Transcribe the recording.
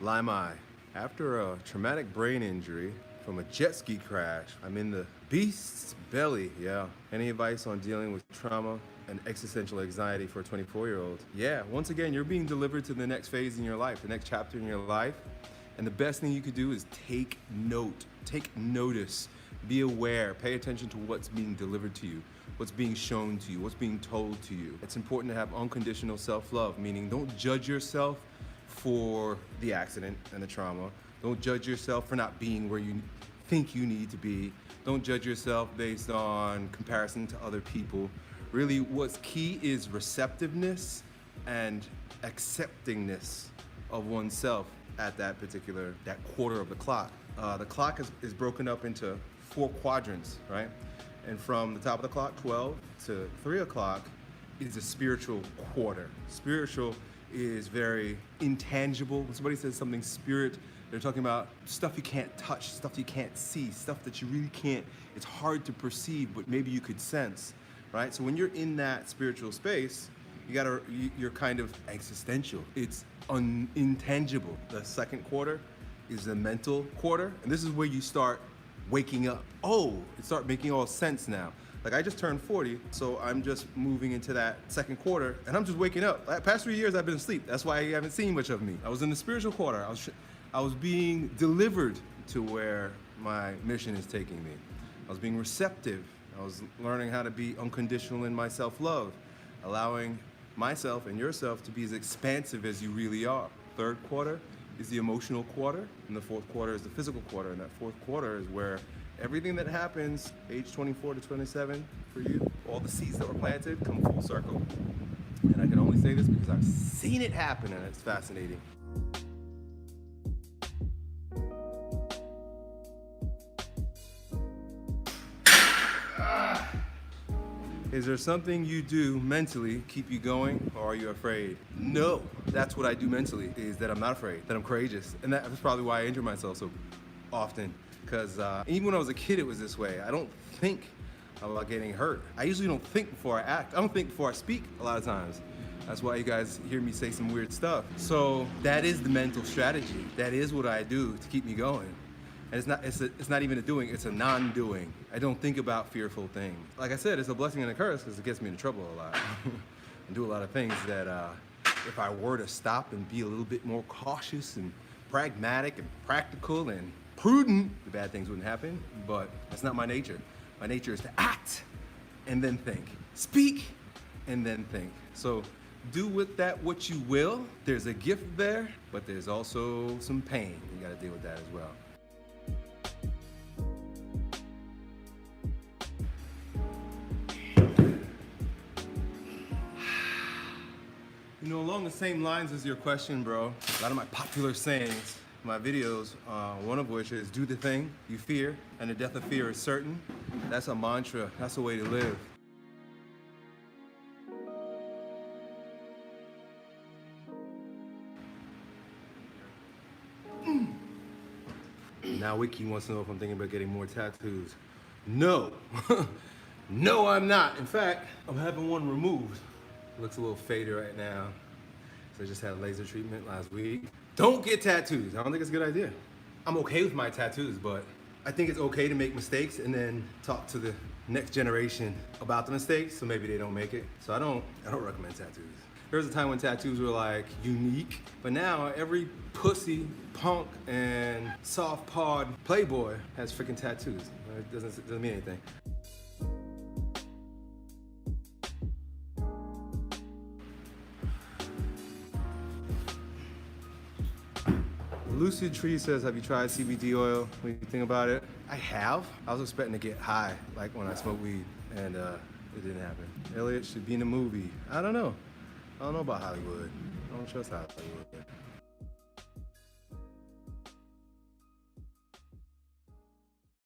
Lime eye. After a traumatic brain injury from a jet ski crash, I'm in the beast's belly, yeah. Any advice on dealing with trauma and existential anxiety for a 24-year-old? Yeah, once again, you're being delivered to the next phase in your life, the next chapter in your life. And the best thing you could do is take note, take notice, be aware, pay attention to what's being delivered to you, what's being shown to you, what's being told to you. It's important to have unconditional self-love, meaning don't judge yourself for the accident and the trauma. Don't judge yourself for not being where you think you need to be. Don't judge yourself based on comparison to other people. Really, what's key is receptiveness and acceptingness of oneself at that quarter of the clock. The clock is broken up into 4 quadrants, right? And from the top of the clock, 12 to 3 o'clock, is a spiritual quarter. Spiritual is very intangible. When somebody says something spirit, they're talking about stuff you can't touch, stuff you can't see, stuff that you really can't, it's hard to perceive, but maybe you could sense, right? So when you're in that spiritual space, you're kind of existential. It's intangible. The second quarter is the mental quarter, and this is where you start waking up. Oh, it starts making all sense now. Like I just turned 40, so I'm just moving into that second quarter, and I'm just waking up. The past 3 years I've been asleep. That's why you haven't seen much of me. I was in the spiritual quarter. I was being delivered to where my mission is taking me. I was being receptive. I was learning how to be unconditional in my self-love, allowing myself and yourself to be as expansive as you really are. Third quarter is the emotional quarter, and the fourth quarter is the physical quarter, and that fourth quarter is where everything that happens, age 24 to 27 for you, all the seeds that were planted come full circle. And I can only say this because I've seen it happen, and it's fascinating. Is there something you do mentally keep you going, or are you afraid? No, that's what I do mentally, is that I'm not afraid, that I'm courageous. And that's probably why I injure myself so often. Because even when I was a kid, it was this way. I don't think about getting hurt. I usually don't think before I act. I don't think before I speak a lot of times. That's why you guys hear me say some weird stuff. So that is the mental strategy. That is what I do to keep me going. And it's not even a doing, it's a non-doing. I don't think about fearful things. Like I said, it's a blessing and a curse because it gets me into trouble a lot. And do a lot of things that if I were to stop and be a little bit more cautious and pragmatic and practical and prudent, the bad things wouldn't happen, but that's not my nature. My nature is to act and then think. Speak and then think. So do with that what you will. There's a gift there, but there's also some pain. You gotta deal with that as well. You know, along the same lines as your question, bro, a lot of my popular sayings, my videos, one of which is do the thing you fear, and the death of fear is certain. That's a mantra, that's a way to live. Now Wiki wants to know if I'm thinking about getting more tattoos. No, no I'm not. In fact, I'm having one removed. It looks a little faded right now. So I just had a laser treatment last week. Don't get tattoos. I don't think it's a good idea. I'm okay with my tattoos, but I think it's okay to make mistakes and then talk to the next generation about the mistakes so maybe they don't make it. So I don't recommend tattoos. There was a time when tattoos were like unique, but now every pussy, punk, and soft pod playboy has freaking tattoos. It doesn't mean anything. Lucid Tree says, have you tried CBD oil? What do you think about it? I have. I was expecting to get high, like when I smoke weed, and it didn't happen. Elliott should be in a movie. I don't know. I don't know about Hollywood. I don't trust Hollywood.